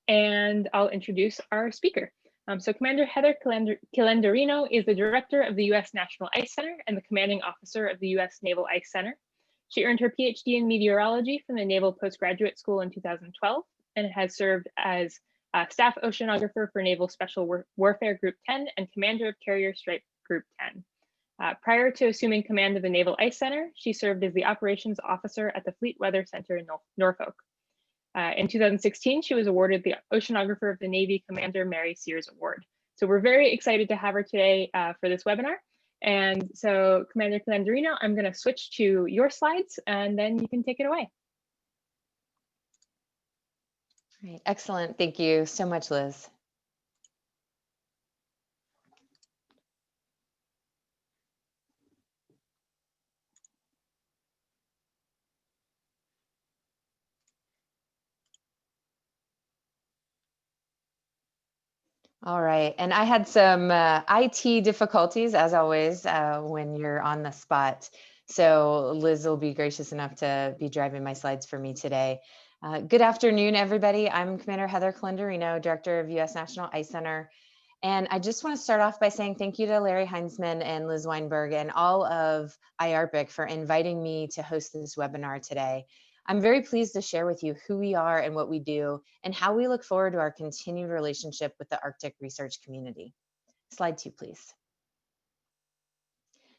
and I'll introduce our speaker. So Commander Heather Quilenderino is the director of the U.S. National Ice Center and the commanding officer of the U.S. Naval Ice Center. She earned her Ph.D. in meteorology from the Naval Postgraduate School in 2012 and has served as staff oceanographer for Naval Special Warfare Group 10 and commander of Carrier Strike Group 10. Prior to assuming command of the Naval Ice Center, she served as the operations officer at the Fleet Weather Center in Norfolk. In 2016, she was awarded the Oceanographer of the Navy Commander Mary Sears Award. So we're very excited to have her today for this webinar. And so Commander Quilenderino, I'm going to switch to your slides and then you can take it away. Great, excellent. Thank you so much, Liz. All right, and I had some IT difficulties, as always, when you're on the spot. So Liz will be gracious enough to be driving my slides for me today. Good afternoon, everybody. I'm Commander Heather Quilenderino, Director of U.S. National Ice Center. And I just want to start off by saying thank you to Larry Heinzman and Liz Weinberg and all of IARPIC for inviting me to host this webinar today. I'm very pleased to share with you who we are and what we do and how we look forward to our continued relationship with the Arctic research community. Slide 2, please.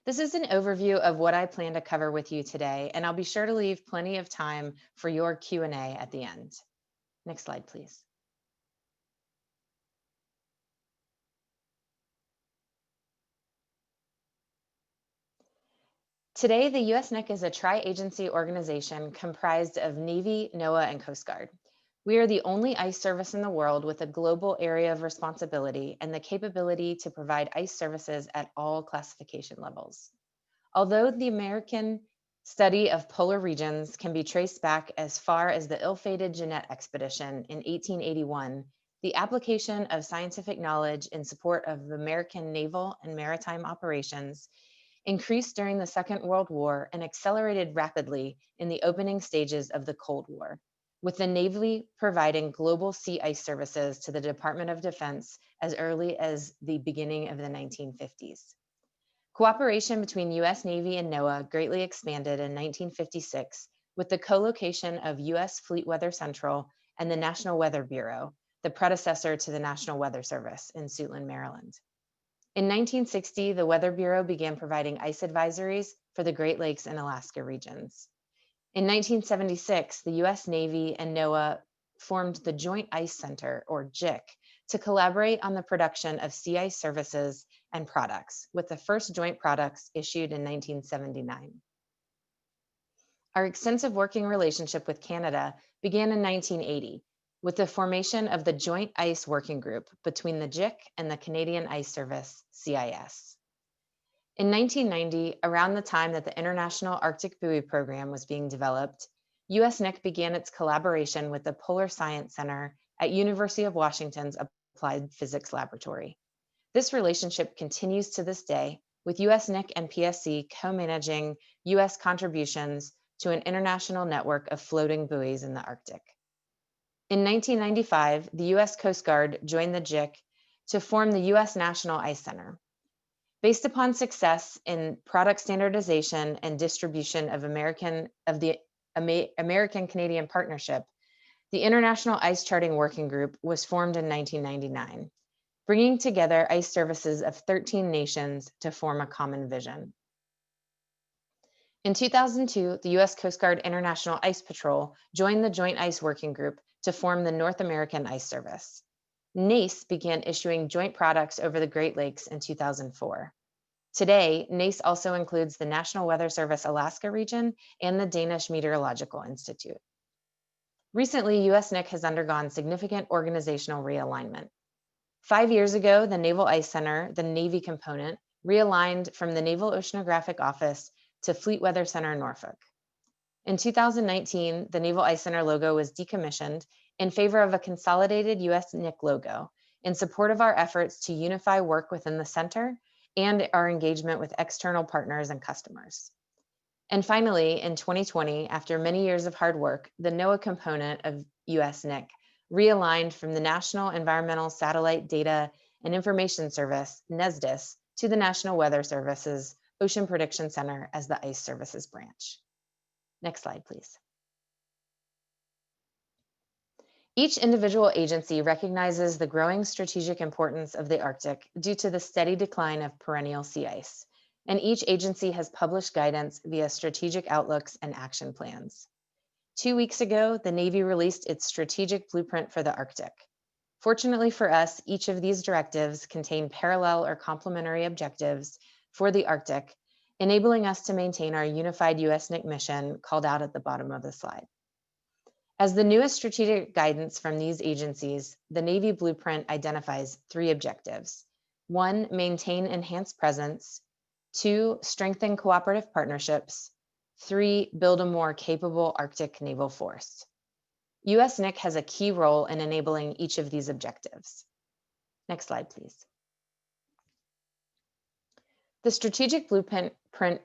This is an overview of what I plan to cover with you today, and I'll be sure to leave plenty of time for your Q&A at the end. Next slide, please. Today, the USNick is a tri-agency organization comprised of Navy, NOAA, and Coast Guard. We are the only ice service in the world with a global area of responsibility and the capability to provide ice services at all classification levels. Although the American study of polar regions can be traced back as far as the ill-fated Jeannette expedition in 1881, the application of scientific knowledge in support of American naval and maritime operations increased during the Second World War and accelerated rapidly in the opening stages of the Cold War, with the Navy providing global sea ice services to the Department of Defense as early as the beginning of the 1950s. Cooperation between US Navy and NOAA greatly expanded in 1956 with the co-location of US Fleet Weather Central and the National Weather Bureau, the predecessor to the National Weather Service in Suitland, Maryland. In 1960, the Weather Bureau began providing ice advisories for the Great Lakes and Alaska regions. In 1976, the US Navy and NOAA formed the Joint Ice Center, or JIC, to collaborate on the production of sea ice services and products, with the first joint products issued in 1979. Our extensive working relationship with Canada began in 1980, with the formation of the Joint Ice Working Group between the JIC and the Canadian Ice Service, CIS. In 1990, around the time that the International Arctic Buoy program was being developed, USNick began its collaboration with the Polar Science Center at University of Washington's Applied Physics Laboratory. This relationship continues to this day, with USNick and PSC co-managing US contributions to an international network of floating buoys in the Arctic. In 1995, the US Coast Guard joined the JIC to form the US National Ice Center. Based upon success in product standardization and distribution of the American-Canadian Partnership, the International Ice Charting Working Group was formed in 1999, bringing together ice services of 13 nations to form a common vision. In 2002, the US Coast Guard International Ice Patrol joined the Joint Ice Working Group to form the North American Ice Service. NACE began issuing joint products over the Great Lakes in 2004. Today, NACE also includes the National Weather Service Alaska region and the Danish Meteorological Institute. Recently, USNick has undergone significant organizational realignment. 5 years ago, the Naval Ice Center, the Navy component, realigned from the Naval Oceanographic Office to Fleet Weather Center, Norfolk. In 2019, the Naval Ice Center logo was decommissioned in favor of a consolidated USNick logo in support of our efforts to unify work within the center and our engagement with external partners and customers. And finally, in 2020, after many years of hard work, the NOAA component of USNick realigned from the National Environmental Satellite Data and Information Service, NESDIS, to the National Weather Service's Ocean Prediction Center as the Ice Services branch. Next slide, please. Each individual agency recognizes the growing strategic importance of the Arctic due to the steady decline of perennial sea ice, and each agency has published guidance via strategic outlooks and action plans. 2 weeks ago, the Navy released its strategic blueprint for the Arctic. Fortunately for us, each of these directives contain parallel or complementary objectives for the Arctic, enabling us to maintain our unified USNick mission called out at the bottom of the slide. As the newest strategic guidance from these agencies, the Navy blueprint identifies 3 objectives. 1, maintain enhanced presence. 2, strengthen cooperative partnerships. 3, build a more capable Arctic naval force. USNick has a key role in enabling each of these objectives. Next slide, please. The strategic blueprint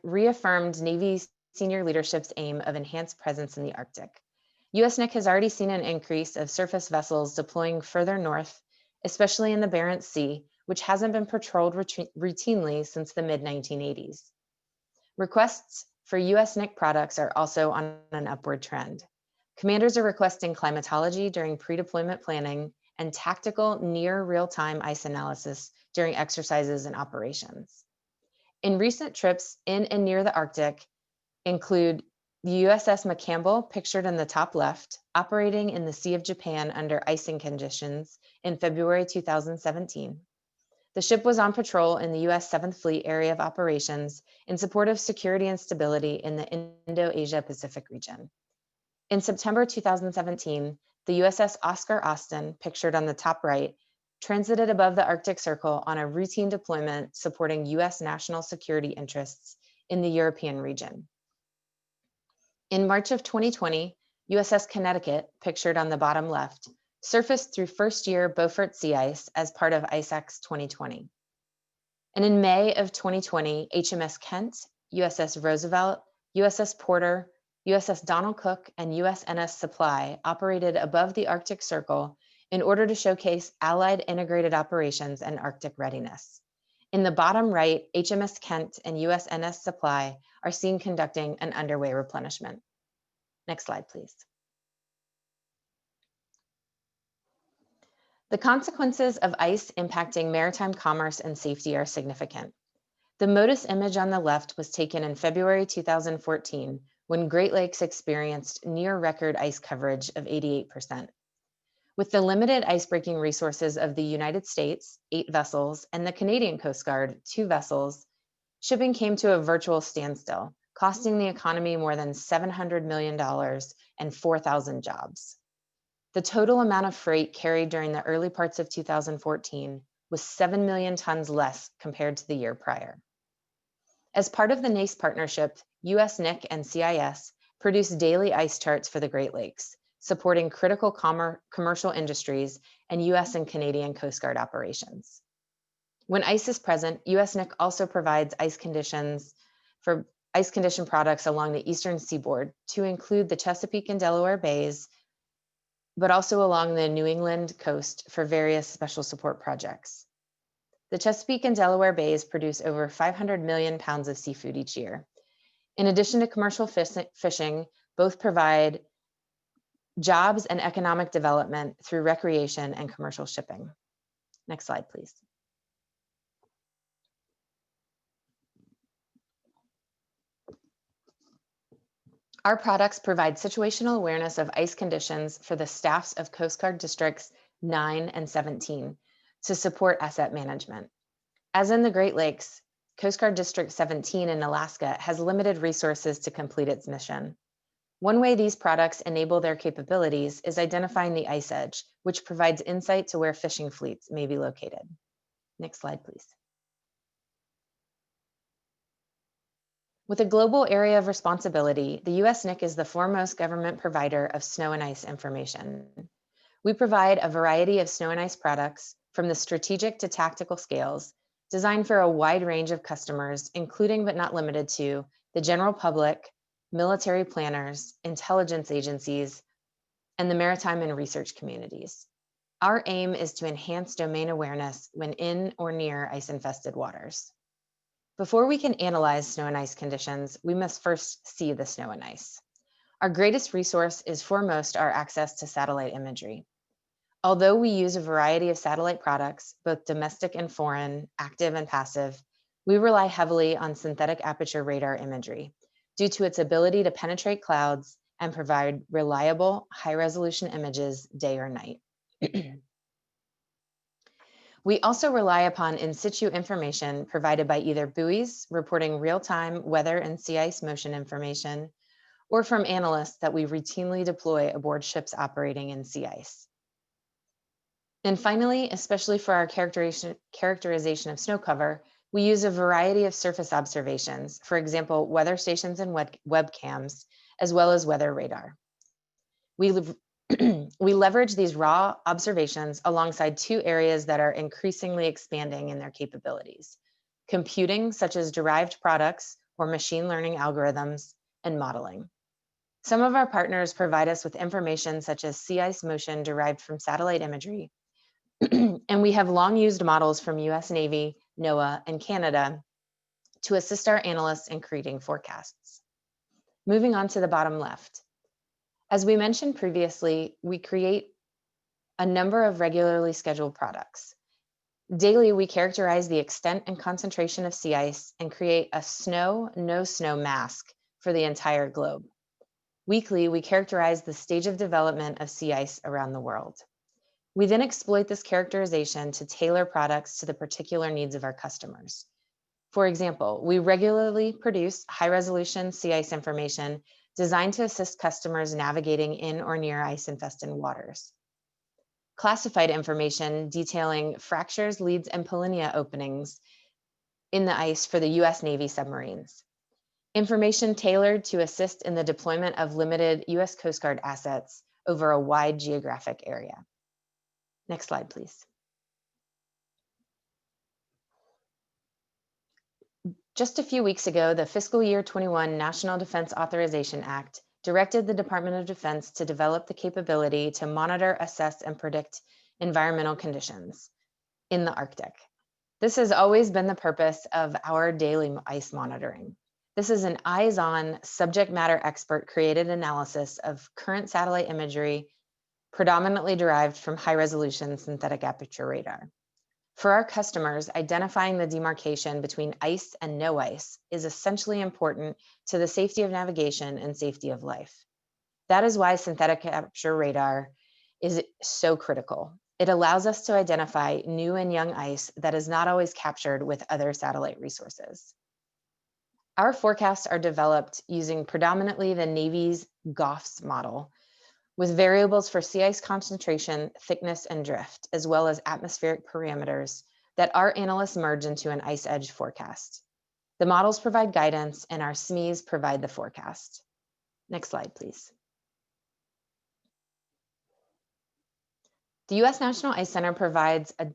reaffirmed Navy senior leadership's aim of enhanced presence in the Arctic. USNick has already seen an increase of surface vessels deploying further north, especially in the Barents Sea, which hasn't been patrolled routinely since the mid-1980s. Requests for USNick products are also on an upward trend. Commanders are requesting climatology during pre-deployment planning and tactical near real-time ice analysis during exercises and operations. In recent trips in and near the Arctic include the USS McCampbell, pictured in the top left, operating in the Sea of Japan under icing conditions in February 2017. The ship was on patrol in the US 7th Fleet Area of Operations in support of security and stability in the Indo-Asia Pacific region. In September 2017, the USS Oscar Austin, pictured on the top right, transited above the Arctic Circle on a routine deployment supporting US national security interests in the European region. In March of 2020, USS Connecticut, pictured on the bottom left, surfaced through first-year Beaufort sea ice as part of ICEX 2020. And in May of 2020, HMS Kent, USS Roosevelt, USS Porter, USS Donald Cook, and USNS Supply operated above the Arctic Circle in order to showcase Allied integrated operations and Arctic readiness. In the bottom right, HMS Kent and USNS Supply are seen conducting an underway replenishment. Next slide, please. The consequences of ice impacting maritime commerce and safety are significant. The MODIS image on the left was taken in February 2014 when Great Lakes experienced near record ice coverage of 88%. With the limited icebreaking resources of the United States, 8 vessels, and the Canadian Coast Guard, 2 vessels, shipping came to a virtual standstill, costing the economy more than $700 million and 4,000 jobs. The total amount of freight carried during the early parts of 2014 was 7 million tons less compared to the year prior. As part of the NACE partnership, USNick and CIS produced daily ice charts for the Great Lakes, supporting critical commercial industries and US and Canadian Coast Guard operations. When ice is present, USNick also provides ice condition products along the eastern seaboard to include the Chesapeake and Delaware Bays, but also along the New England coast for various special support projects. The Chesapeake and Delaware Bays produce over 500 million pounds of seafood each year. In addition to commercial fishing, both provide jobs and economic development through recreation and commercial shipping. Next slide, please. Our products provide situational awareness of ice conditions for the staffs of Coast Guard Districts 9 and 17 to support asset management. As in the Great Lakes, Coast Guard District 17 in Alaska has limited resources to complete its mission. One way these products enable their capabilities is identifying the ice edge, which provides insight to where fishing fleets may be located. Next slide, please. With a global area of responsibility, the USNick is the foremost government provider of snow and ice information. We provide a variety of snow and ice products from the strategic to tactical scales, designed for a wide range of customers, including but not limited to the general public, military planners, intelligence agencies, and the maritime and research communities. Our aim is to enhance domain awareness when in or near ice-infested waters. Before we can analyze snow and ice conditions, we must first see the snow and ice. Our greatest resource is foremost our access to satellite imagery. Although we use a variety of satellite products, both domestic and foreign, active and passive, we rely heavily on synthetic aperture radar imagery due to its ability to penetrate clouds and provide reliable, high-resolution images day or night. We also rely upon in situ information provided by either buoys reporting real-time weather and sea ice motion information, or from analysts that we routinely deploy aboard ships operating in sea ice. And finally, especially for our characterization of snow cover, we use a variety of surface observations, for example, weather stations and webcams, as well as weather radar. We leverage these raw observations alongside two areas that are increasingly expanding in their capabilities: computing, such as derived products or machine learning algorithms, and modeling. Some of our partners provide us with information such as sea ice motion derived from satellite imagery, and we have long used models from US Navy, NOAA, and Canada to assist our analysts in creating forecasts. Moving on to the bottom left. As we mentioned previously, we create a number of regularly scheduled products. Daily, we characterize the extent and concentration of sea ice and create a snow, no snow mask for the entire globe. Weekly, we characterize the stage of development of sea ice around the world. We then exploit this characterization to tailor products to the particular needs of our customers. For example, we regularly produce high-resolution sea ice information designed to assist customers navigating in or near ice-infested waters. Classified information detailing fractures, leads, and polynya openings in the ice for the US Navy submarines. Information tailored to assist in the deployment of limited US Coast Guard assets over a wide geographic area. Next slide, please. Just a few weeks ago, the fiscal year 21 National Defense Authorization Act directed the Department of Defense to develop the capability to monitor, assess, and predict environmental conditions in the Arctic. This has always been the purpose of our daily ice monitoring. This is an eyes-on, subject matter expert created analysis of current satellite imagery, predominantly derived from high-resolution synthetic aperture radar. For our customers, identifying the demarcation between ice and no ice is essentially important to the safety of navigation and safety of life. That is why synthetic aperture radar is so critical. It allows us to identify new and young ice that is not always captured with other satellite resources. Our forecasts are developed using predominantly the Navy's GOFS model, with variables for sea ice concentration, thickness, and drift, as well as atmospheric parameters that our analysts merge into an ice edge forecast. The models provide guidance and our SMEs provide the forecast. Next slide, please. The US National Ice Center provides a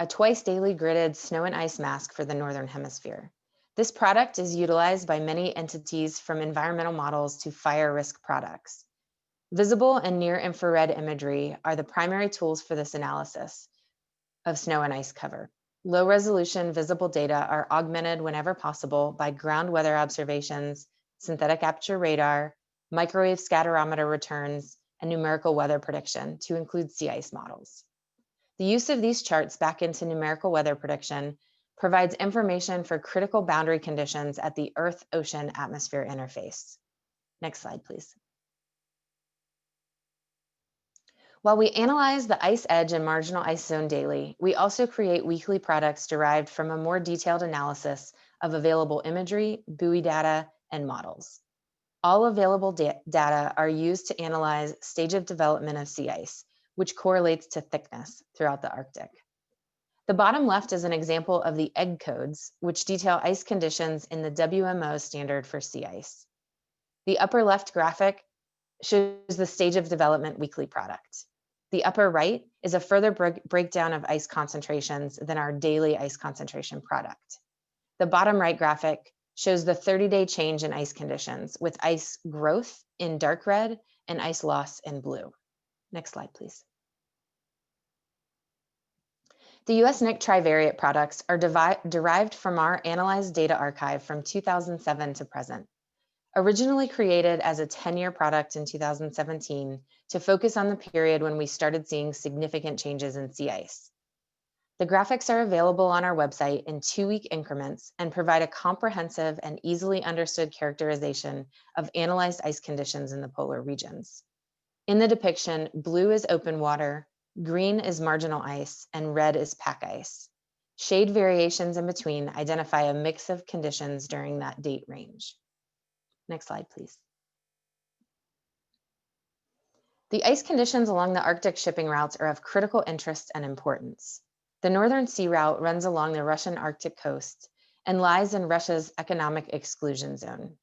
twice daily gridded snow and ice mask for the Northern Hemisphere. This product is utilized by many entities from environmental models to fire risk products. Visible and near infrared imagery are the primary tools for this analysis of snow and ice cover. Low resolution visible data are augmented whenever possible by ground weather observations, synthetic aperture radar, microwave scatterometer returns, and numerical weather prediction to include sea ice models. The use of these charts back into numerical weather prediction provides information for critical boundary conditions at the Earth-Ocean atmosphere interface. Next slide, please. While we analyze the ice edge and marginal ice zone daily, we also create weekly products derived from a more detailed analysis of available imagery, buoy data, and models. All available data are used to analyze stage of development of sea ice, which correlates to thickness throughout the Arctic. The bottom left is an example of the EGG codes, which detail ice conditions in the WMO standard for sea ice. The upper left graphic shows the stage of development weekly product. The upper right is a further breakdown of ice concentrations than our daily ice concentration product. The bottom right graphic shows the 30-day change in ice conditions, with ice growth in dark red and ice loss in blue. Next slide, please. The USNick trivariate products are derived from our analyzed data archive from 2007 to present. Originally created as a 10-year product in 2017 to focus on the period when we started seeing significant changes in sea ice. The graphics are available on our website in 2-week increments and provide a comprehensive and easily understood characterization of analyzed ice conditions in the polar regions. In the depiction, blue is open water, green is marginal ice, and red is pack ice. Shade variations in between identify a mix of conditions during that date range. Next slide, please. The ice conditions along the Arctic shipping routes are of critical interest and importance. The Northern Sea Route runs along the Russian Arctic coast and lies in Russia's economic exclusion zone.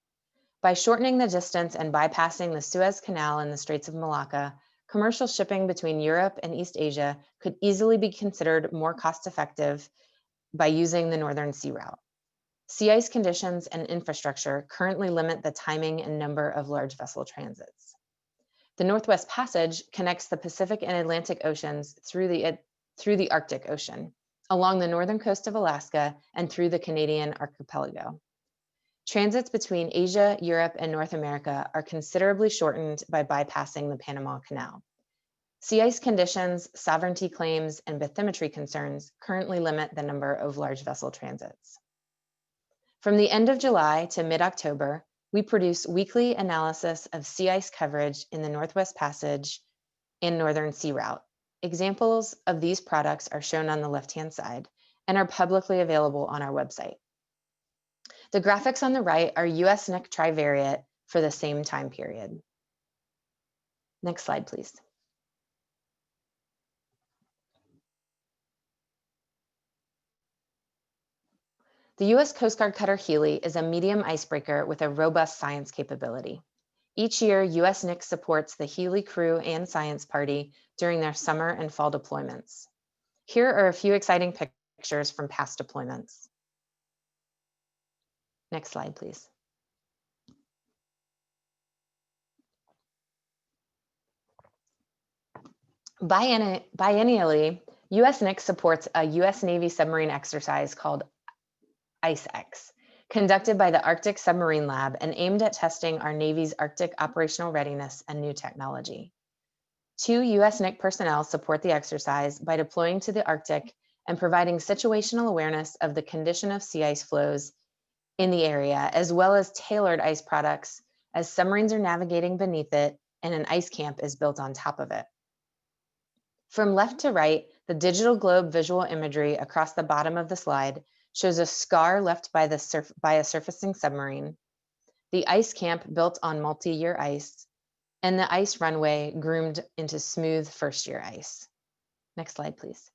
By shortening the distance and bypassing the Suez Canal and the Straits of Malacca, commercial shipping between Europe and East Asia could easily be considered more cost-effective by using the Northern Sea Route. Sea ice conditions and infrastructure currently limit the timing and number of large vessel transits. The Northwest Passage connects the Pacific and Atlantic Oceans through the Arctic Ocean, along the northern coast of Alaska and through the Canadian archipelago. Transits between Asia, Europe, and North America are considerably shortened by bypassing the Panama Canal. Sea ice conditions, sovereignty claims, and bathymetry concerns currently limit the number of large vessel transits. From the end of July to mid-October, we produce weekly analysis of sea ice coverage in the Northwest Passage and Northern Sea Route. Examples of these products are shown on the left-hand side and are publicly available on our website. The graphics on the right are USNick trivariate for the same time period. Next slide, please. The U.S. Coast Guard cutter Healy is a medium icebreaker with a robust science capability. Each year, USNick supports the Healy crew and science party during their summer and fall deployments. Here are a few exciting pictures from past deployments. Next slide, please. Biennially, USNick supports a U.S. Navy submarine exercise called ICE-X, conducted by the Arctic Submarine Lab and aimed at testing our Navy's Arctic operational readiness and new technology. 2 USNick personnel support the exercise by deploying to the Arctic and providing situational awareness of the condition of sea ice flows in the area, as well as tailored ice products as submarines are navigating beneath it and an ice camp is built on top of it. From left to right, the digital globe visual imagery across the bottom of the slide shows a scar left by a surfacing submarine, the ice camp built on multi-year ice, and the ice runway groomed into smooth first-year ice. Next slide, please.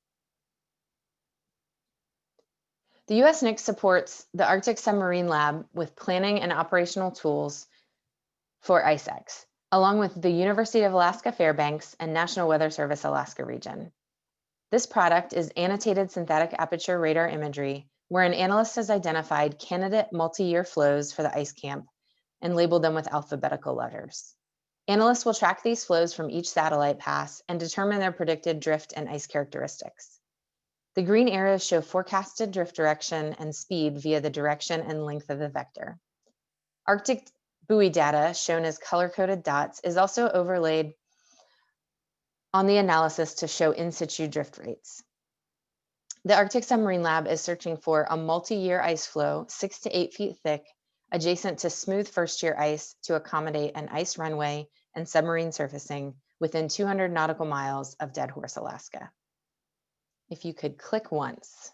The USNick supports the Arctic Submarine Lab with planning and operational tools for ICE-X, along with the University of Alaska Fairbanks and National Weather Service Alaska region. This product is annotated synthetic aperture radar imagery, where an analyst has identified candidate multi-year flows for the ice camp and labeled them with alphabetical letters. Analysts will track these flows from each satellite pass and determine their predicted drift and ice characteristics. The green arrows show forecasted drift direction and speed via the direction and length of the vector. Arctic buoy data, shown as color-coded dots, is also overlaid on the analysis to show in situ drift rates. The Arctic Submarine Lab is searching for a multi-year ice flow 6 to 8 feet thick, adjacent to smooth first-year ice to accommodate an ice runway and submarine surfacing within 200 nautical miles of Dead Horse, Alaska. If you could click once.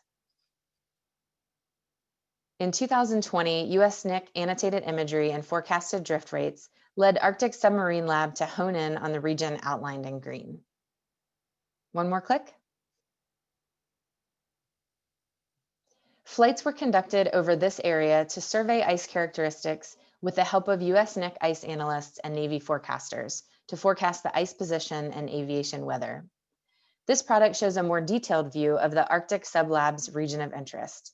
In 2020, USNick annotated imagery and forecasted drift rates led Arctic Submarine Lab to hone in on the region outlined in green. One more click. Flights were conducted over this area to survey ice characteristics with the help of USNick ice analysts and Navy forecasters to forecast the ice position and aviation weather. This product shows a more detailed view of the Arctic Sublab's region of interest.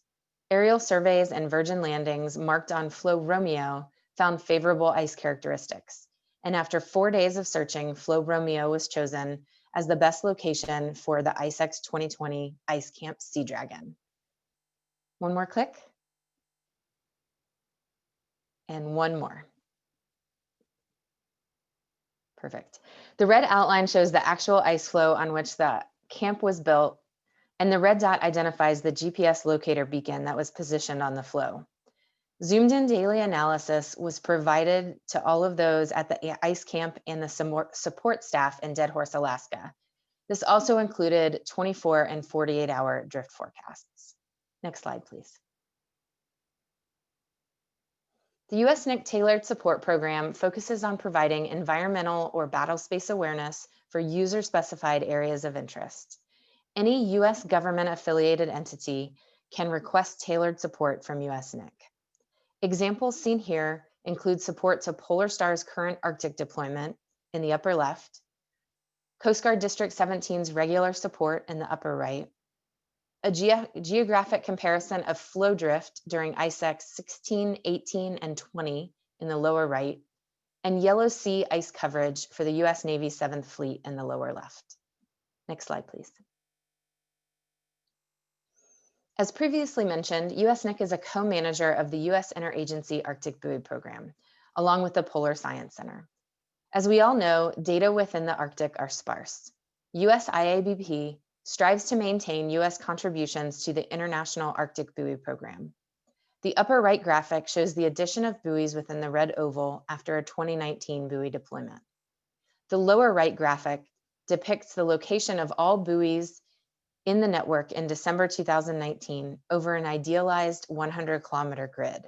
Aerial surveys and virgin landings marked on Flow Romeo found favorable ice characteristics, And after 4 days of searching, Flow Romeo was chosen as the best location for the ICEX 2020 Ice Camp Sea Dragon. One more click. And one more. Perfect. The red outline shows the actual ice floe on which the camp was built, and the red dot identifies the GPS locator beacon that was positioned on the floe. Zoomed in daily analysis was provided to all of those at the ice camp and the support staff in Dead Horse, Alaska. This also included 24 and 48-hour drift forecasts. Next slide, please. The USNick Tailored Support Program focuses on providing environmental or battle space awareness for user-specified areas of interest. Any US government-affiliated entity can request tailored support from USNick. Examples seen here include support to Polar Star's current Arctic deployment in the upper left, Coast Guard District 17's regular support in the upper right, a geographic comparison of flow drift during ICEX 16, 18, and 20 in the lower right, and Yellow Sea ice coverage for the US Navy 7th Fleet in the lower left. Next slide, please. As previously mentioned, USNick is a co-manager of the US Interagency Arctic Buoy Program, along with the Polar Science Center. As we all know, data within the Arctic are sparse. US IABP strives to maintain US contributions to the International Arctic Buoy Program. The upper right graphic shows the addition of buoys within the red oval after a 2019 buoy deployment. The lower right graphic depicts the location of all buoys in the network in December 2019 over an idealized 100-kilometer grid.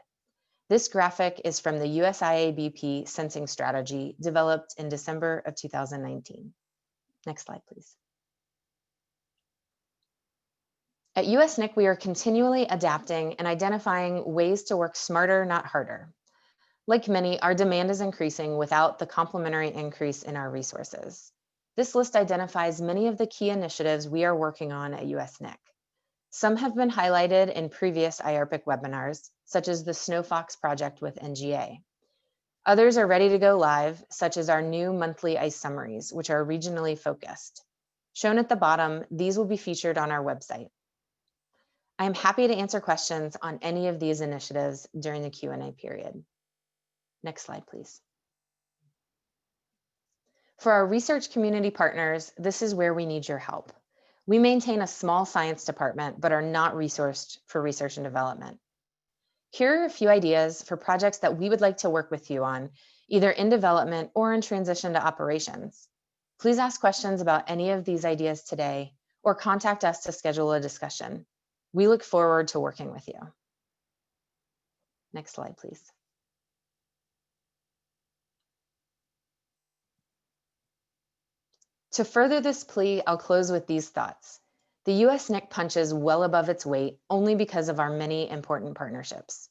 This graphic is from the US IABP sensing strategy developed in December of 2019. Next slide, please. At USNick, we are continually adapting and identifying ways to work smarter, not harder. Like many, our demand is increasing without the complementary increase in our resources. This list identifies many of the key initiatives we are working on at USNick. Some have been highlighted in previous IARPIC webinars, such as the Snow Fox project with NGA. Others are ready to go live, such as our new monthly ice summaries, which are regionally focused. Shown at the bottom, these will be featured on our website. I am happy to answer questions on any of these initiatives during the Q&A period. Next slide, please. For our research community partners, this is where we need your help. We maintain a small science department, but are not resourced for research and development. Here are a few ideas for projects that we would like to work with you on, either in development or in transition to operations. Please ask questions about any of these ideas today, or contact us to schedule a discussion. We look forward to working with you. Next slide, please. To further this plea, I'll close with these thoughts. The USNick punches well above its weight only because of our many important partnerships.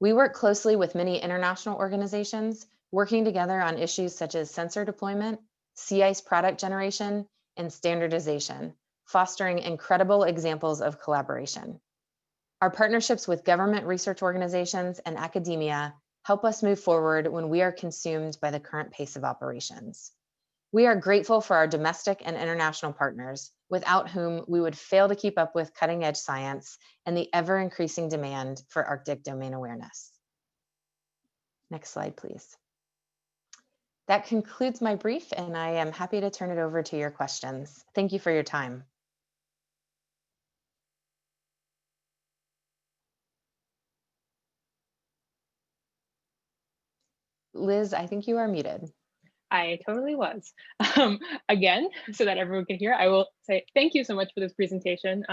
We work closely with many international organizations, working together on issues such as sensor deployment, sea ice product generation, and standardization, fostering incredible examples of collaboration. Our partnerships with government research organizations and academia help us move forward when we are consumed by the current pace of operations. We are grateful for our domestic and international partners, without whom we would fail to keep up with cutting-edge science and the ever-increasing demand for Arctic domain awareness. Next slide, please. That concludes my brief, and I am happy to turn it over to your questions. Thank you for your time. Liz, I think you are muted. I totally was. Again, so that everyone can hear, I will say thank you so much for this presentation.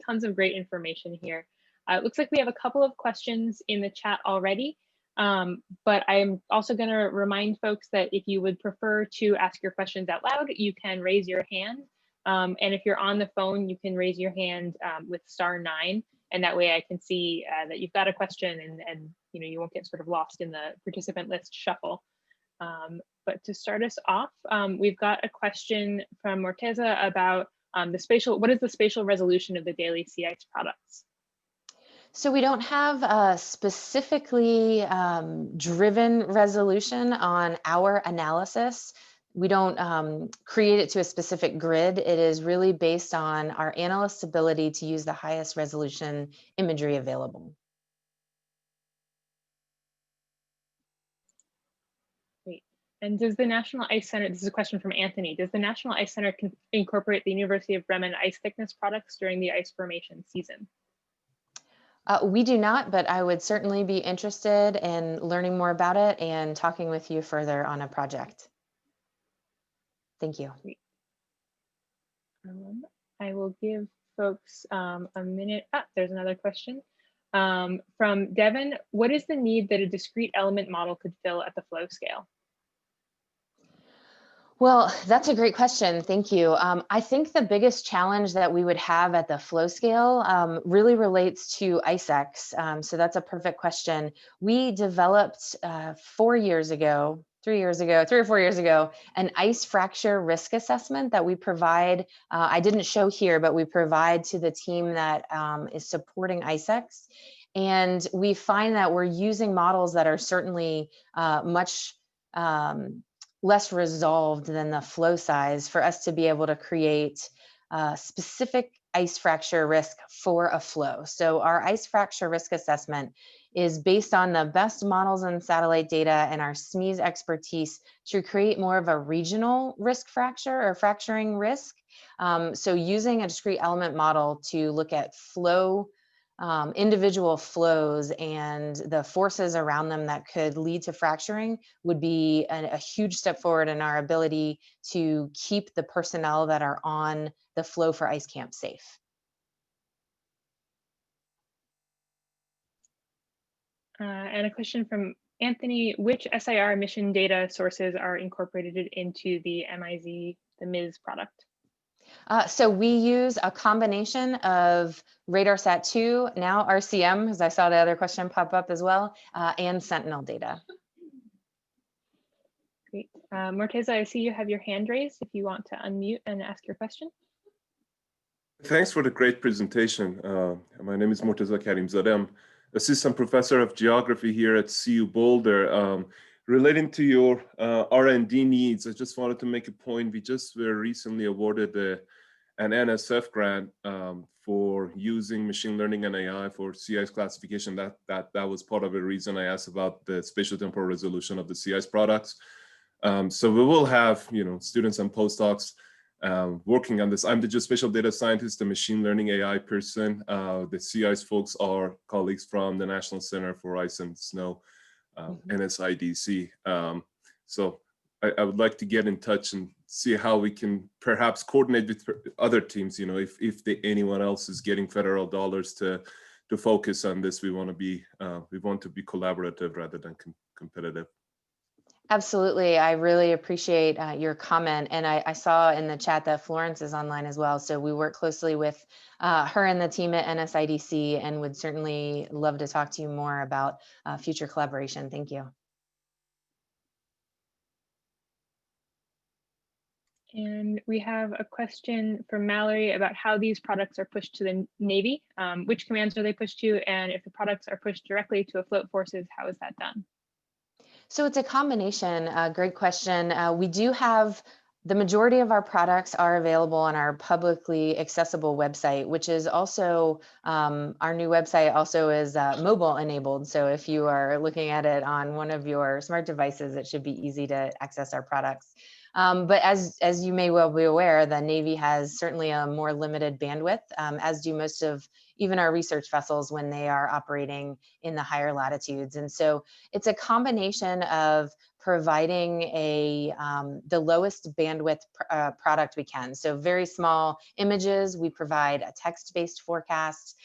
Tons of great information here. It looks like we have a couple of questions in the chat already, but I'm also going to remind folks that if you would prefer to ask your questions out loud, you can raise your hand. And if you're on the phone, you can raise your hand with *9, and that way I can see that you've got a question, and you won't get sort of lost in the participant list shuffle. But to start us off, we've got a question from Morteza about what is the spatial resolution of the daily sea ice products? So we don't have a specifically driven resolution on our analysis. We don't create it to a specific grid. It is really based on our analyst's ability to use the highest resolution imagery available. Great. And does the National Ice Center, this is a question from Anthony, does the National Ice Center incorporate the University of Bremen ice thickness products during the ice formation season? We do not, but I would certainly be interested in learning more about it and talking with you further on a project. Thank you. Great. I will give folks a minute. There's another question from Devin. What is the need that a discrete element model could fill at the flow scale? Well, that's a great question. Thank you. I think the biggest challenge that we would have at the flow scale really relates to IceX. So that's a perfect question. We developed 4 years ago, 3 or 4 years ago, an ice fracture risk assessment that we provide. I didn't show here, but we provide to the team that is supporting IceX. And we find that we're using models that are certainly much less resolved than the flow size for us to be able to create specific ice fracture risk for a flow. So our ice fracture risk assessment is based on the best models and satellite data and our SMEs expertise to create more of a regional risk fracture or fracturing risk. So using a discrete element model to look at flow, individual flows and the forces around them that could lead to fracturing would be a huge step forward in our ability to keep the personnel that are on the flow for ice camp safe. And a question from Anthony, which SIR mission data sources are incorporated into the MIZ product? So we use a combination of RadarSat-2, now RCM, as I saw the other question pop up as well, and Sentinel data. Great. Morteza, I see you have your hand raised if you want to unmute and ask your question. Thanks for the great presentation. My name is Morteza Karimzadeh. I'm Assistant Professor of Geography here at CU Boulder. Relating to your R&D needs, I just wanted to make a point. We just were recently awarded an NSF grant for using machine learning and AI for sea ice classification. That was part of the reason I asked about the spatial temporal resolution of the sea ice products. So we will have, students and postdocs working on this. I'm the geospatial data scientist, the machine learning AI person. The sea ice folks are colleagues from the National Center for Ice and Snow, NSIDC. So I would like to get in touch and see how we can perhaps coordinate with other teams. If anyone else is getting federal dollars to focus on this, we want to be collaborative rather than competitive. Absolutely. I really appreciate your comment. And I saw in the chat that Florence is online as well. So we work closely with her and the team at NSIDC and would certainly love to talk to you more about future collaboration. Thank you. And we have a question from Mallory about how these products are pushed to the Navy. Which commands are they pushed to? And if the products are pushed directly to afloat forces, how is that done? So it's a combination. Great question. We do have the majority of our products are available on our publicly accessible website, which is also our new website also is mobile enabled. So if you are looking at it on one of your smart devices, it should be easy to access our products. But as you may well be aware, the Navy has certainly a more limited bandwidth, as do most of even our research vessels when they are operating in the higher latitudes. And so it's a combination of providing the lowest bandwidth product we can. So very small images, we provide a text-based forecast.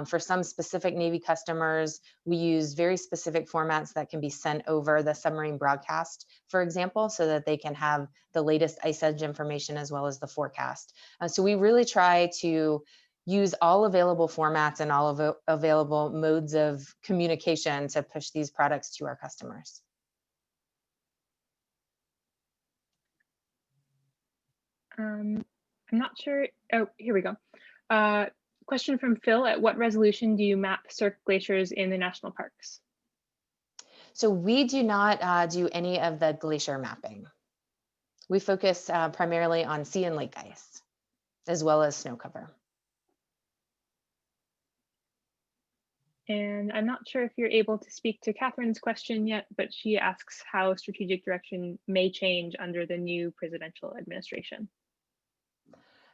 For some specific Navy customers, we use very specific formats that can be sent over the submarine broadcast, for example, so that they can have the latest ice edge information as well as the forecast. So we really try to use all available formats and all available modes of communication to push these products to our customers. I'm not sure. Oh, here we go. Question from Phil, at what resolution do you map cirque glaciers in the national parks? So we do not do any of the glacier mapping. We focus primarily on sea and lake ice, as well as snow cover. And I'm not sure if you're able to speak to Catherine's question yet, but she asks how strategic direction may change under the new presidential administration.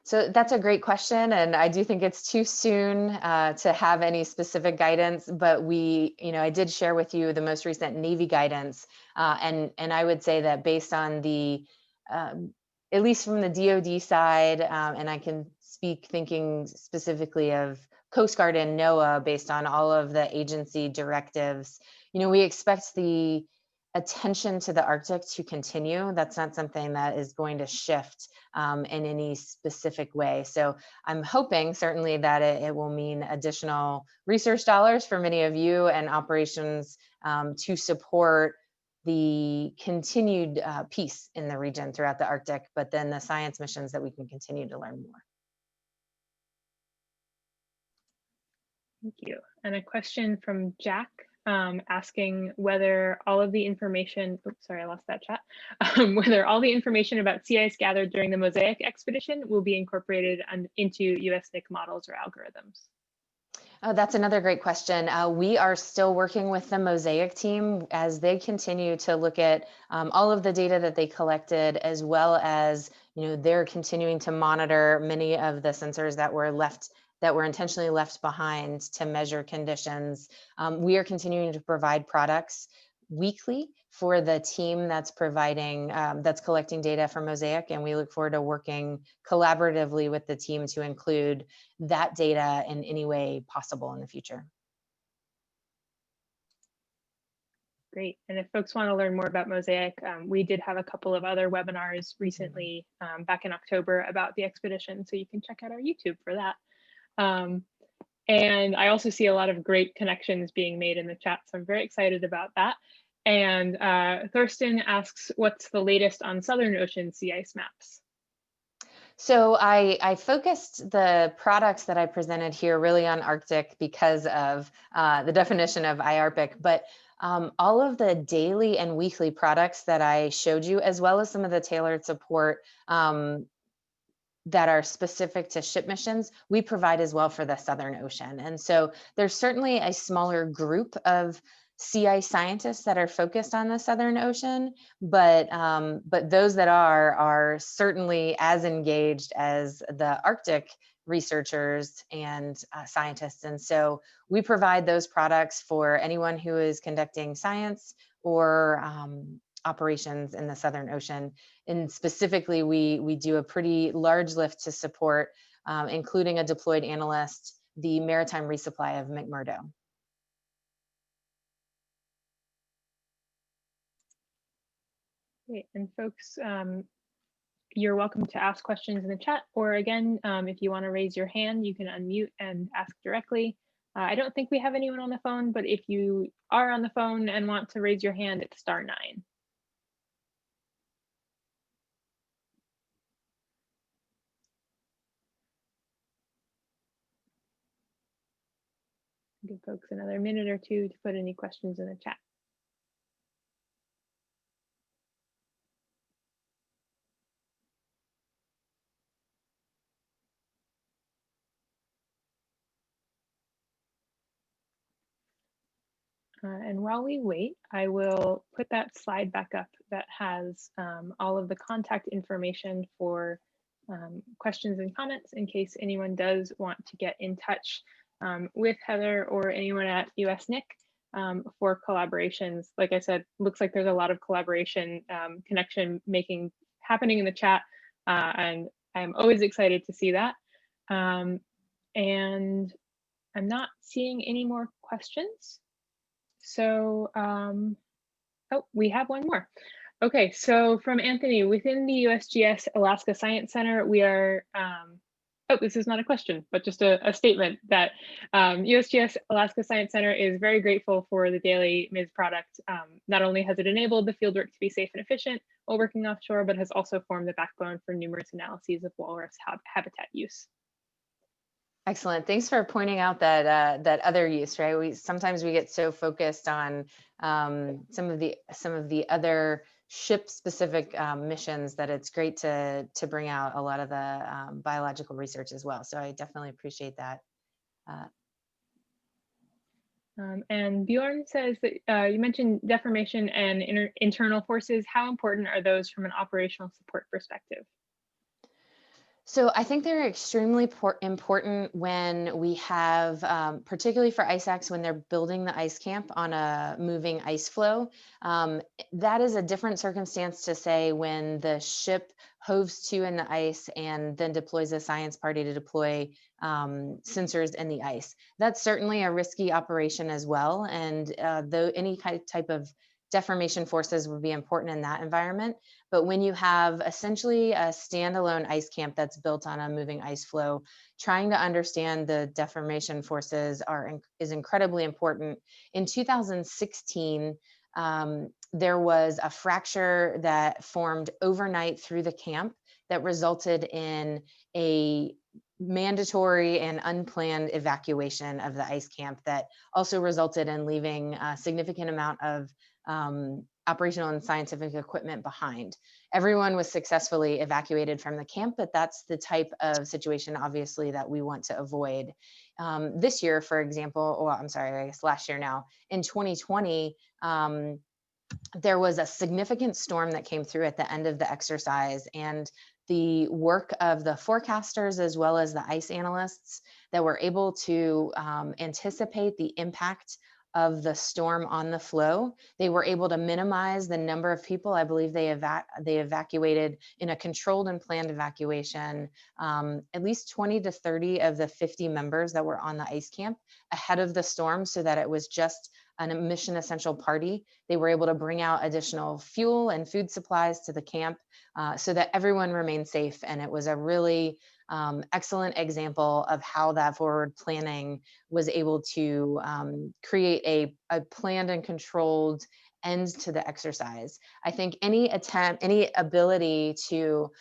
So that's a great question, and I do think it's too soon to have any specific guidance. But I did share with you the most recent Navy guidance, and I would say that based on the, at least from the DoD side, and I can speak thinking specifically of Coast Guard and NOAA, based on all of the agency directives, we expect the attention to the Arctic to continue. That's not something that is going to shift in any specific way. So I'm hoping certainly that it will mean additional research dollars for many of you and operations to support the continued peace in the region throughout the Arctic, but then the science missions that we can continue to learn more. Thank you. And a question from Jack asking whether all of the information, oops, sorry, I lost that chat, whether all the information about sea ice gathered during the Mosaic expedition will be incorporated into USNick models or algorithms. Oh, that's another great question. We are still working with the Mosaic team as they continue to look at all of the data that they collected, as well as they're continuing to monitor many of the sensors that were intentionally left behind to measure conditions. We are continuing to provide products weekly for the team that's collecting data from Mosaic, and we look forward to working collaboratively with the team to include that data in any way possible in the future. Great. And if folks want to learn more about Mosaic, we did have a couple of other webinars recently back in October about the expedition, so you can check out our YouTube for that. And I also see a lot of great connections being made in the chat, so I'm very excited about that. And Thurston asks, what's the latest on Southern Ocean sea ice maps? So I focused the products that I presented here really on Arctic because of the definition of IARPIC, but all of the daily and weekly products that I showed you, as well as some of the tailored support that are specific to ship missions, we provide as well for the Southern Ocean. And so there's certainly a smaller group of sea ice scientists that are focused on the Southern Ocean, but those that are certainly as engaged as the Arctic researchers and scientists. And so we provide those products for anyone who is conducting science or operations in the Southern Ocean. And specifically, we do a pretty large lift to support, including a deployed analyst, the maritime resupply of McMurdo. Great. And folks, you're welcome to ask questions in the chat, or again, if you want to raise your hand, you can unmute and ask directly. I don't think we have anyone on the phone, but if you are on the phone and want to raise your hand, it's *9. Give folks another minute or two to put any questions in the chat. And while we wait, I will put that slide back up that has all of the contact information for questions and comments in case anyone does want to get in touch with Heather or anyone at USNick for collaborations. Like I said, looks like there's a lot of collaboration connection making happening in the chat, and I'm always excited to see that. And I'm not seeing any more questions. So, oh, we have one more. Okay, so from Anthony, within the USGS Alaska Science Center, we are, oh, this is not a question, but just a statement that USGS Alaska Science Center is very grateful for the daily MIS product. Not only has it enabled the fieldwork to be safe and efficient while working offshore, but has also formed the backbone for numerous analyses of walrus habitat use. Excellent. Thanks for pointing out that that other use, right? Sometimes we get so focused on some of the other ship-specific missions that it's great to bring out a lot of the biological research as well. So I definitely appreciate that. And Bjorn says that you mentioned deformation and internal forces. How important are those from an operational support perspective? So I think they're extremely important when we have, particularly for ISACs, when they're building the ice camp on a moving ice flow. That is a different circumstance to say when the ship hoves to in the ice and then deploys a science party to deploy sensors in the ice. That's certainly a risky operation as well. And though any type of deformation forces would be important in that environment. But when you have essentially a standalone ice camp that's built on a moving ice flow, trying to understand the deformation forces is incredibly important. In 2016, there was a fracture that formed overnight through the camp that resulted in a mandatory and unplanned evacuation of the ice camp that also resulted in leaving a significant amount of operational and scientific equipment behind. Everyone was successfully evacuated from the camp, but that's the type of situation, obviously, that we want to avoid. This year, for example, or I'm sorry, I guess last year now, in 2020, there was a significant storm that came through at the end of the exercise, and the work of the forecasters as well as the ice analysts that were able to anticipate the impact of the storm on the flow. They were able to minimize the number of people. I believe they evacuated in a controlled and planned evacuation, at least 20 to 30 of the 50 members that were on the ice camp ahead of the storm, so that it was just a mission essential party. They were able to bring out additional fuel and food supplies to the camp so that everyone remained safe. And it was a really excellent example of how that forward planning was able to create a planned and controlled end to the exercise. I think any ability to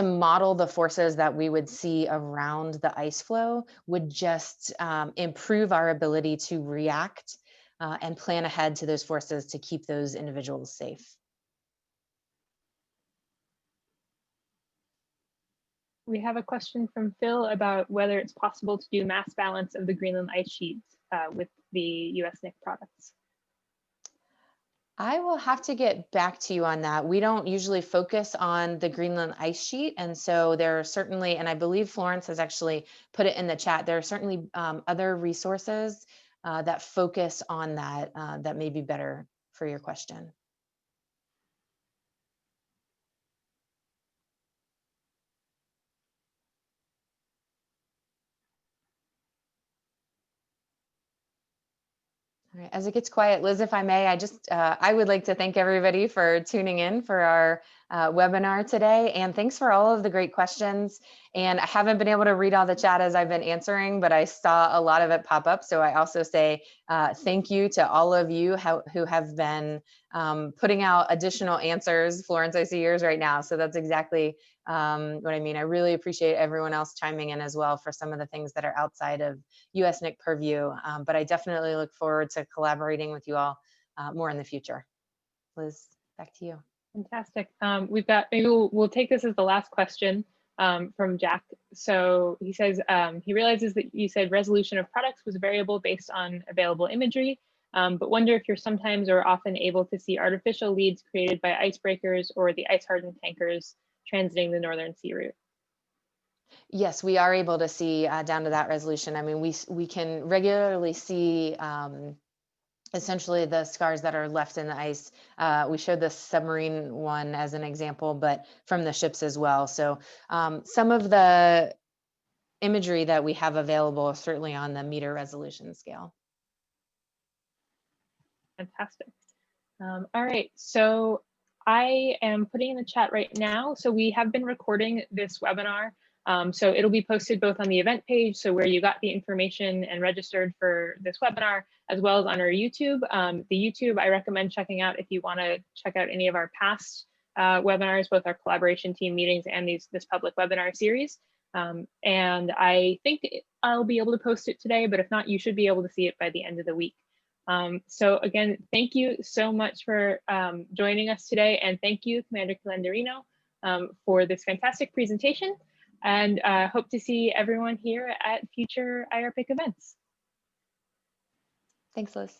model the forces that we would see around the ice flow would just improve our ability to react and plan ahead to those forces to keep those individuals safe. We have a question from Phil about whether it's possible to do mass balance of the Greenland ice sheets with the USNick products. I will have to get back to you on that. We don't usually focus on the Greenland ice sheet. And so there are certainly, and I believe Florence has actually put it in the chat, there are certainly other resources that focus on that that may be better for your question. All right, as it gets quiet, Liz, if I may, I would like to thank everybody for tuning in for our webinar today. And thanks for all of the great questions. And I haven't been able to read all the chat as I've been answering, but I saw a lot of it pop up. So I also say thank you to all of you who have been putting out additional answers. Florence, I see yours right now. So that's exactly what I mean. I really appreciate everyone else chiming in as well for some of the things that are outside of USNick purview. But I definitely look forward to collaborating with you all more in the future. Liz, back to you. Fantastic. We've got, maybe we'll take this as the last question from Jack. So he says, he realizes that you said resolution of products was variable based on available imagery, but wonder if you're sometimes or often able to see artificial leads created by icebreakers or the ice hardened tankers transiting the Northern Sea route. Yes, we are able to see down to that resolution. I mean, we can regularly see essentially the scars that are left in the ice. We showed the submarine one as an example, but from the ships as well. So some of the imagery that we have available is certainly on the meter resolution scale. Fantastic. All right, so I am putting in the chat right now. So we have been recording this webinar. So it'll be posted both on the event page, so where you got the information and registered for this webinar, as well as on our YouTube. The YouTube I recommend checking out if you want to check out any of our past webinars, both our collaboration team meetings and this public webinar series. And I think I'll be able to post it today, but if not, you should be able to see it by the end of the week. So again, thank you so much for joining us today, and thank you, Commander Quilenderino, for this fantastic presentation, and hope to see everyone here at future IRPIC events. Thanks, Liz.